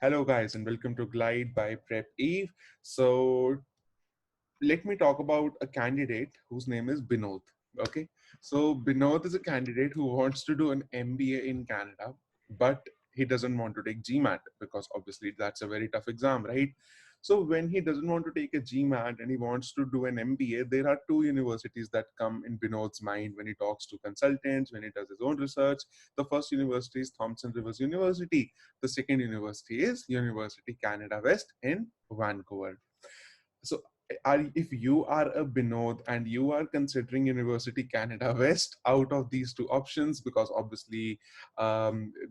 Hello, guys, and welcome to Glide by Prep Eve. So, let me talk about a candidate whose name is Binod. Okay, so Binod is a candidate who wants to do an MBA in Canada, but he doesn't want to take GMAT because obviously that's a very tough exam, right? So when he doesn't want to take a GMAT and he wants to do an MBA, there are two universities that come in Binod's mind when he talks to consultants, when he does his own research. The first university is Thompson Rivers University. The second university is University Canada West in Vancouver. So if you are a Binod and you are considering University Canada West out of these two options, because obviously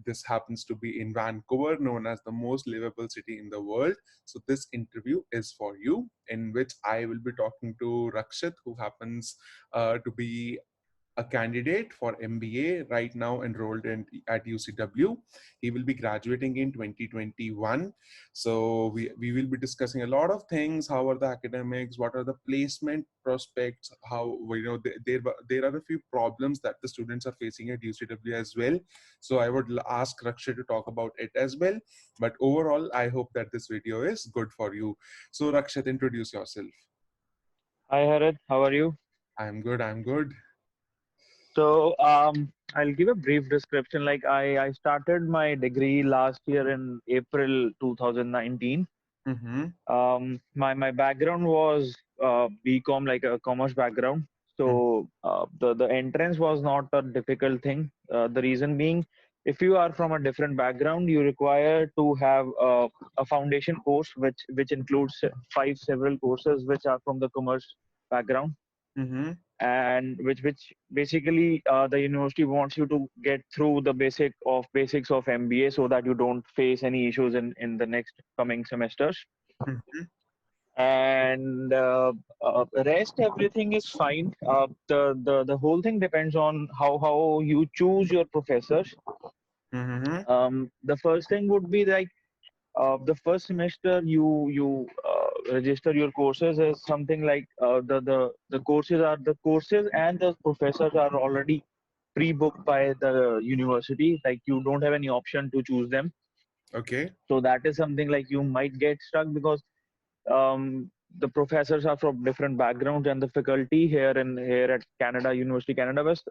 this happens to be in Vancouver, known as the most livable city in the world. So this interview is for you, in which I will be talking to Rakshit, who happens to be a candidate for MBA right now enrolled at UCW. He will be graduating in 2021. So we will be discussing a lot of things. How are the academics? What are the placement prospects? How, there are a few problems that the students are facing at UCW as well. So I would ask Rakshay to talk about it as well. But overall, I hope that this video is good for you. So Rakshay, introduce yourself. Hi Harith, how are you? I'm good. I'm good. I'll give a brief description. I started my degree last year in April 2019. Mm-hmm. My background was BCom, like a commerce background. The entrance was not a difficult thing. The reason being, if you are from a different background, you require to have a foundation course, which includes five several courses which are from the commerce background, Mm-hmm. and which basically the university wants you to get through the basics of MBA so that you don't face any issues in the next coming semesters. Mm-hmm. And rest everything is fine. The whole thing depends on how you choose your professors. Mm-hmm. The first thing would be like the first semester you register your courses as something like the courses and the professors are already pre-booked by the university. Like you don't have any option to choose them. Okay. So that is something like you might get stuck because the professors are from different backgrounds, and the faculty here at Canada University Canada West,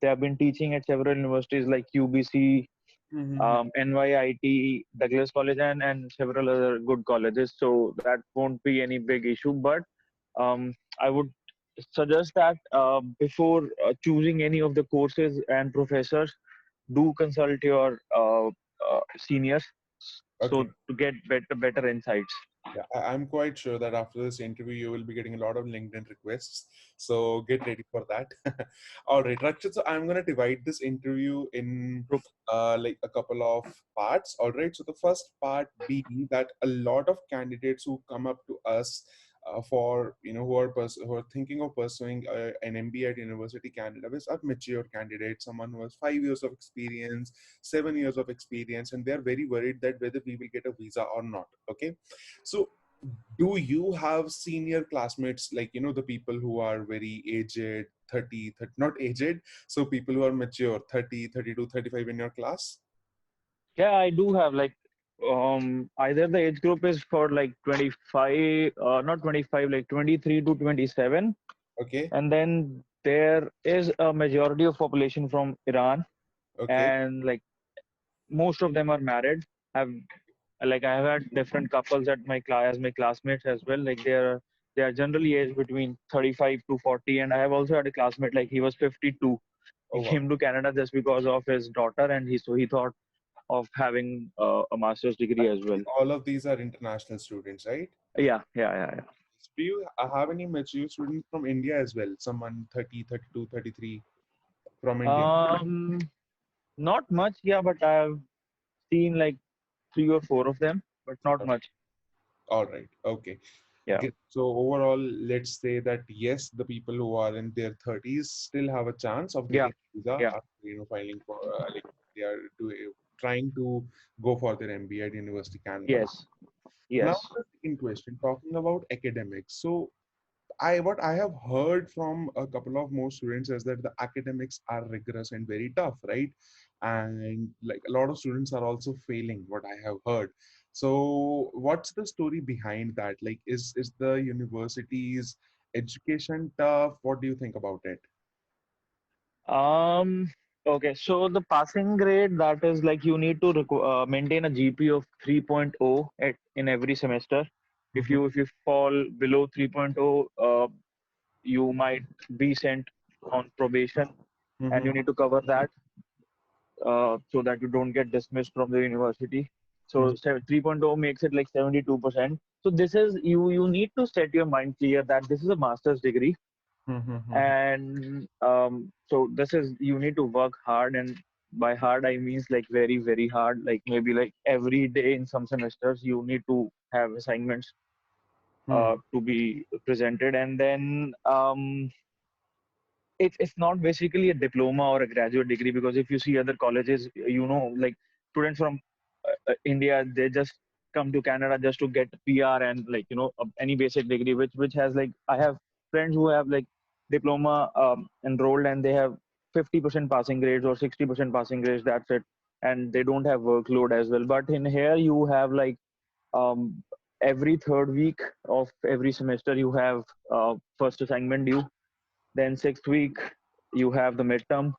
they have been teaching at several universities like UBC, Mm-hmm. NYIT, Douglas College, and several other good colleges. So that won't be any big issue. But I would suggest that before choosing any of the courses and professors, do consult your seniors so Okay. to get better insights. Yeah, I'm quite sure that after this interview, you will be getting a lot of LinkedIn requests. So get ready for that. All right, Rakshit. So I'm gonna divide this interview in like a couple of parts. All right. So the first part being that a lot of candidates who come up to us for who are thinking of pursuing an MBA at University Canada West are mature candidates, someone who has 5 years of experience, 7 years of experience, and they are very worried that whether we will get a visa or not. Okay, so do you have senior classmates, like the people who are very aged, 30, not aged, so people who are mature, 30, 32, 35 in your class? Yeah, I do have like either the age group is for like 25, not 25, like 23 to 27, Okay. and then there is a majority of population from Iran, Okay. and like most of them are married. Have like I have had different couples at my class as my classmates as well. Like they are generally aged between 35 to 40, and I have also had a classmate like he was 52. He Oh wow. came to Canada just because of his daughter, and he thought of having a master's degree as well. All of these are international students, right? Yeah. Do you have any mature students from India as well? Someone 30, 32, 33 from India? Um, Not much, yeah, but I've seen like three or four of them, but not much. All right. Okay. Yeah, So overall, let's say that yes, the people who are in their 30s still have a chance of yeah, getting visa yeah. after filing for like they are trying to go for their MBA at University Canada. Yes, Now yes. the second question, talking about academics. So what I have heard from a couple of more students is that the academics are rigorous and very tough, right? and like a lot of students are also failing, what I have heard. So what's the story behind that? Like, is the university's education tough? What do you think about it? Um, okay, so the passing grade, that is like you need to maintain a GPA of 3.0 in every semester. Mm-hmm, If you fall below 3.0, you might be sent on probation, and mm-hmm, you need to cover that so that you don't get dismissed from the university. mm-hmm, So 3.0 makes it like 72%. So this is you need to set your mind clear that this is a master's degree, mm-hmm, and so this is you need to work hard, and by hard I means like very very hard, like maybe like every day in some semesters you need to have assignments mm-hmm, to be presented, and then it's not basically a diploma or a graduate degree, because if you see other colleges, like students from India, they just come to Canada just to get PR and like any basic degree, which has like I have friends who have like diploma enrolled, and they have 50% passing grades or 60% passing grades. That's it, and they don't have workload as well. But in here you have like um, every third week of every semester you have first assignment due, then sixth week you have the midterm.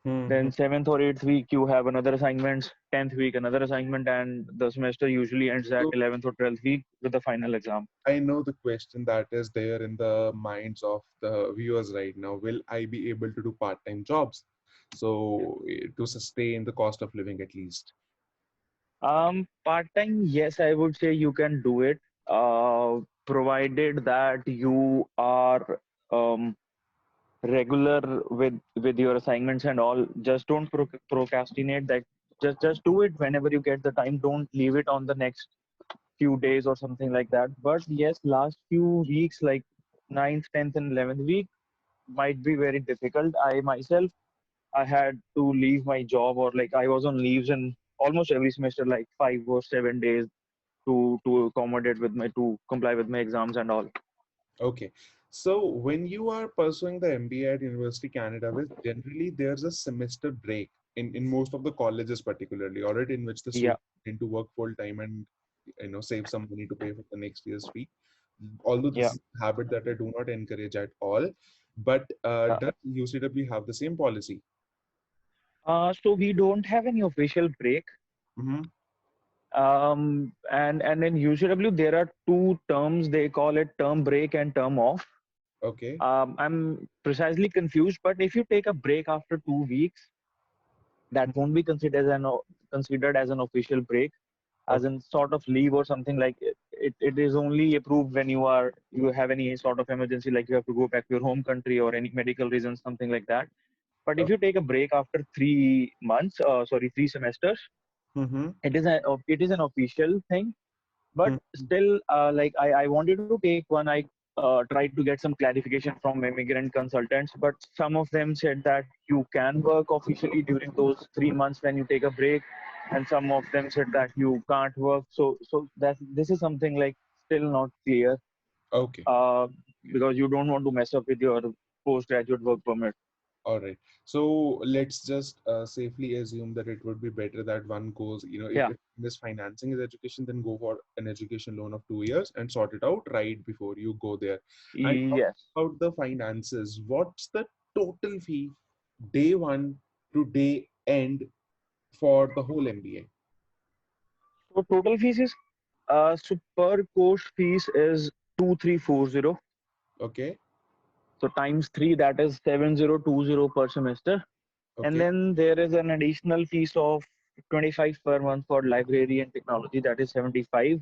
mm-hmm. Then seventh or eighth week you have another assignment. 10th week another assignment, and the semester usually ends at So 11th or 12th week with the final exam. I know the question that is there in the minds of the viewers right now. Will I be able to do part-time jobs? So to sustain the cost of living at least. Part time, yes, I would say you can do it, provided that you are um, regular with your assignments and all. Just don't procrastinate. That just do it whenever you get the time. Don't leave it on the next few days or something like that. But yes, last few weeks, like ninth, 10th, and 11th week, might be very difficult. I myself, I had to leave my job, or like I was on leaves in almost every semester, like 5 or 7 days to accommodate with my to comply with my exams and all. Okay. So when you are pursuing the MBA at University Canada West, generally there's a semester break in most of the colleges particularly, or in which the Yeah, students tend to work full time and save some money to pay for the next year's fee. Although this yeah. is a habit that I do not encourage at all, but Uh, does UCW have the same policy? so we don't have any official break. Mm-hmm. And in UCW there are two terms. They call it term break and term off. Okay. I'm precisely confused, but if you take a break after 2 weeks, that won't be considered as an official break, as Okay. in sort of leave or something. Like it is only approved when you have any sort of emergency, like you have to go back to your home country or any medical reasons, something like that. But if Okay. you take a break after 3 months, sorry, 3 semesters, Mm-hmm. it is an official thing. But Mm-hmm. still, I wanted to take one. I tried to get some clarification from immigrant consultants, but some of them said that you can work officially during those 3 months when you take a break, and some of them said that you can't work. So that this is something like still not clear, Okay. uh, because you don't want to mess up with your postgraduate work permit. All right. So let's just safely assume that it would be better that one goes, Yeah. if this financing is education, then go for an education loan of 2 years and sort it out right before you go there. And talk Yes. about the finances. What's the total fee day one to day end for the whole MBA? So total fees is so per course fees is 2340. Okay. So times three, that is 7020 per semester. And Okay. then there is an additional fees of 25 per month for library and technology, that is 75.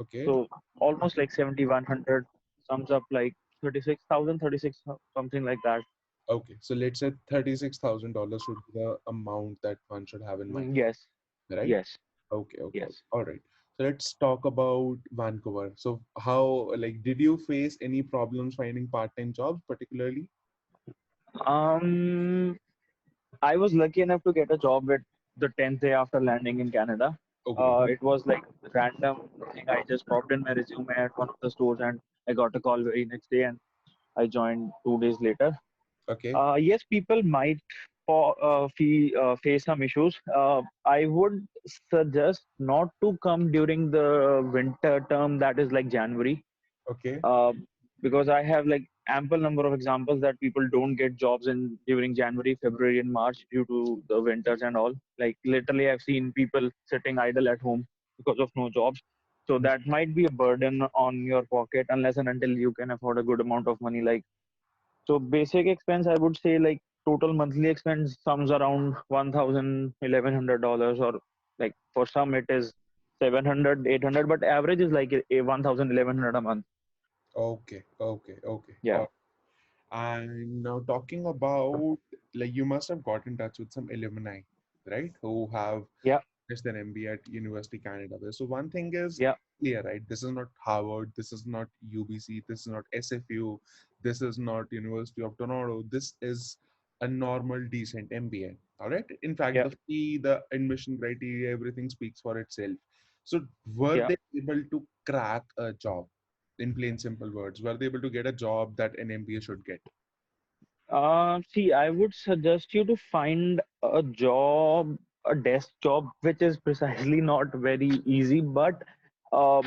Okay. So almost like 7100, sums up like 36,000, 36 something like that. Okay. So let's say $36,000 should be the amount that one should have in mind, Yes, right? yes, Okay, okay, okay. yes. All right. So let's talk about Vancouver. So how, like, did you face any problems finding part-time jobs particularly? Um, I was lucky enough to get a job at the 10th day after landing in Canada. Okay, It was like random thing. I just popped in my resume at one of the stores, and I got a call very next day, and I joined 2 days later. okay. Yes, people might face some issues, I would suggest not to come during the winter term, that is like January, Okay. uh, because I have like ample number of examples that people don't get jobs in during January, February, and March due to the winters and all. Like literally, I've seen people sitting idle at home because of no jobs. So Mm. that might be a burden on your pocket unless and until you can afford a good amount of money. Like so, basic expense, I would say like total monthly expense sums around 1,000, $1,100, or like for some it is 700, 800, but average is like a 1,000, 1,100 a month. Okay. Okay. Okay. Yeah. And now talking about, like, you must have got in touch with some alumni, right? Who have Yeah. finished their MBA at University Canada. So one thing is Yeah. clear, right? This is not Harvard, this is not UBC, this is not SFU, this is not University of Toronto. This is a normal, decent MBA. All right. In fact, Yeah. the fee, the admission criteria, everything speaks for itself. So were Yeah. they able to crack a job? In plain simple words, were they able to get a job that an MBA should get? See, I would suggest you to find a job, a desk job, which is precisely not very easy, but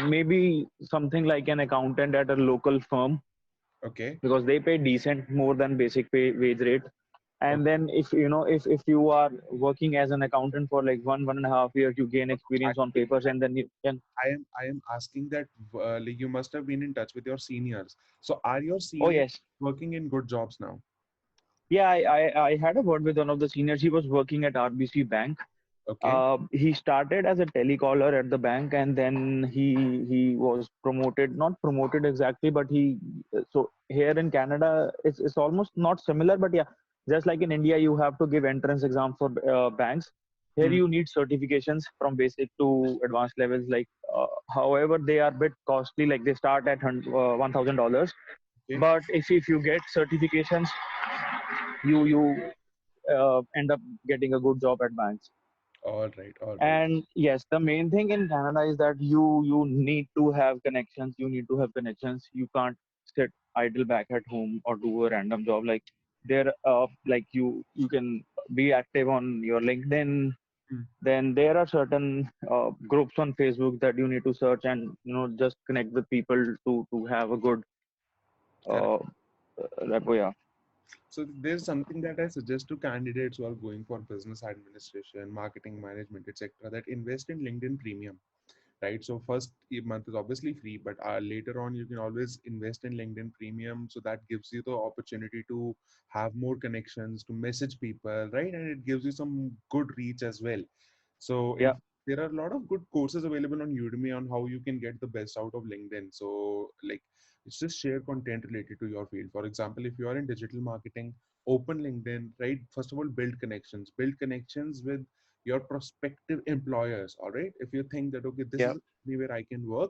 maybe something like an accountant at a local firm, Okay. because they pay decent more than basic pay wage rate. And Okay. then if you know if you are working as an accountant for like 1.5 years, you gain No, no, experience on papers, and then you can. I am asking that, like, you must have been in touch with your seniors. So are your Oh seniors yes. working in good jobs now? Yeah, I had a word with one of the seniors. He was working at RBC Bank. Okay. He started as a telecaller at the bank, and then he was promoted, not promoted exactly, but he so here in Canada it's almost not similar, but yeah, just like in India, you have to give entrance exam for banks. Here Hmm. you need certifications from basic to advanced levels. Like, however, they are a bit costly. Like they start at $1,000, Okay. but if you get certifications, you end up getting a good job at banks. All right. All right. And yes, the main thing in Canada is that you need to have connections. You need to have connections. You can't sit idle back at home or do a random job. Like there, like you can be active on your LinkedIn. Hmm. Then there are certain groups on Facebook that you need to search and just connect with people to have a good Correct. uh, rapport. Yeah. So there's something that I suggest to candidates who are going for business administration, marketing management, etc., that invest in LinkedIn Premium. Right? So first month is obviously free, but later on you can always invest in LinkedIn Premium. So that gives you the opportunity to have more connections, to message people, right? And it gives you some good reach as well. So Yeah. there are a lot of good courses available on Udemy on how you can get the best out of LinkedIn. So like, it's just share content related to your field. For example, if you are in digital marketing, open LinkedIn, right? First of all, build connections with your prospective employers. All right, if you think that, okay, this Yeah. is where I can work,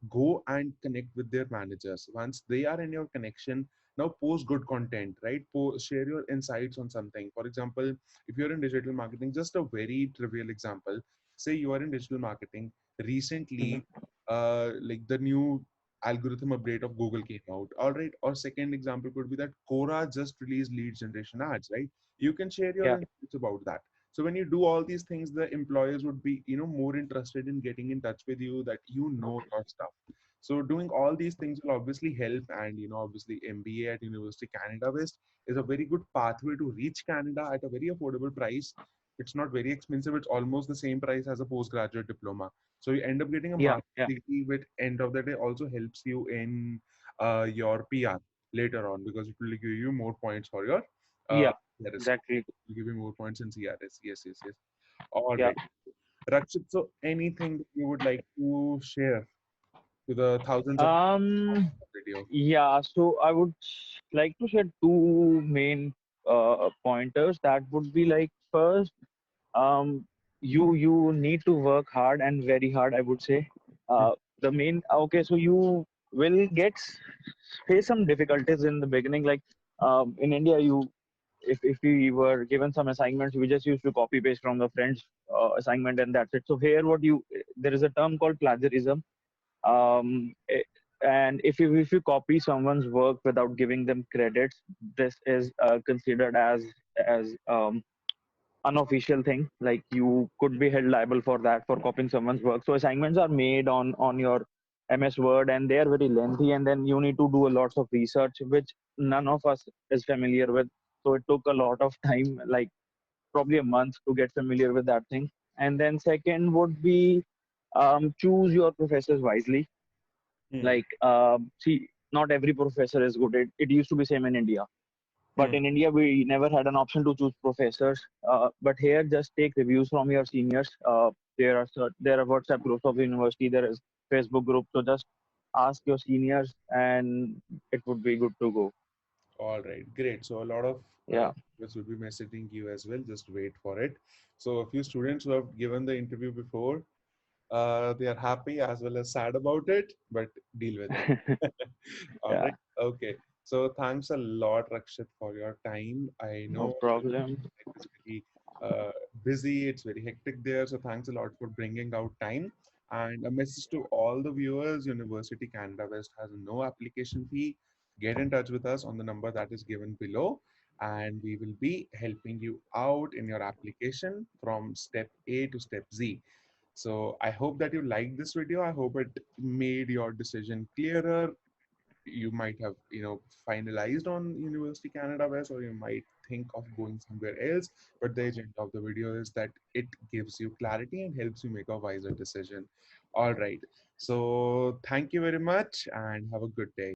go and connect with their managers. Once they are in your connection, now post good content, right? Share your insights on something. For example, if you're in digital marketing, just a very trivial example, say you are in digital marketing recently, Hmm. like the new algorithm update of Google came out. All right. Or second example could be that Quora just released lead generation ads, right? You can share your Yeah. insights about that. So when you do all these things, the employers would be, more interested in getting in touch with you, that your stuff. So doing all these things will obviously help. And obviously MBA at University Canada West is a very good pathway to reach Canada at a very affordable price. It's not very expensive. It's almost the same price as a postgraduate diploma. So you end up getting a Yeah. master's Yeah. degree, which end of the day also helps you in your PR later on, because it will give you more points for your Yeah. CRS score. Exactly. It will give you more points in CRS. Yes, yes, yes. All Yeah. right. Rakshit, so anything that you would like to share to the thousands of Um. video? Yeah, so I would like to share two main pointers. That would be like first, um, you need to work hard and very hard, I would say. Mm. The main okay, so you will face some difficulties in the beginning. Like in India, if we were given some assignments, we just used to copy paste from the friend's assignment, and that's it. So here, there is a term called plagiarism. um, eh, and if you copy someone's work without giving them credits, this is considered as unofficial thing. Like you could be held liable for that, for copying someone's work. So assignments are made on your MS Word, and they are very lengthy, and then you need to do a lots of research, which none of us is familiar with. So it took a lot of time, like probably a month, to get familiar with that thing. And then second would be, choose your professors wisely. Hmm. Like, see, not every professor is good. It used to be same in India, but Hmm. in India we never had an option to choose professors. But here, just take reviews from your seniors. There are WhatsApp groups of the university. There is Facebook group. So just ask your seniors, and it would be good to go. All right, great. So a lot of Yeah. students will be messaging you as well. Just wait for it. So a few students who have given the interview before, they are happy as well as sad about it, but deal with it. All Yeah. right. Okay. So thanks a lot, Rakshit, for your time. I No know problem. life is very uh, busy. It's very hectic there. So thanks a lot for bringing out time. And a message to all the viewers: University Canada West has no application fee. Get in touch with us on the number that is given below, and we will be helping you out in your application from step A to step Z. So I hope that you liked this video. I hope it made your decision clearer. You might have, finalized on University Canada West, or you might think of going somewhere else. But the agenda of the video is that it gives you clarity and helps you make a wiser decision. All right. So thank you very much and have a good day.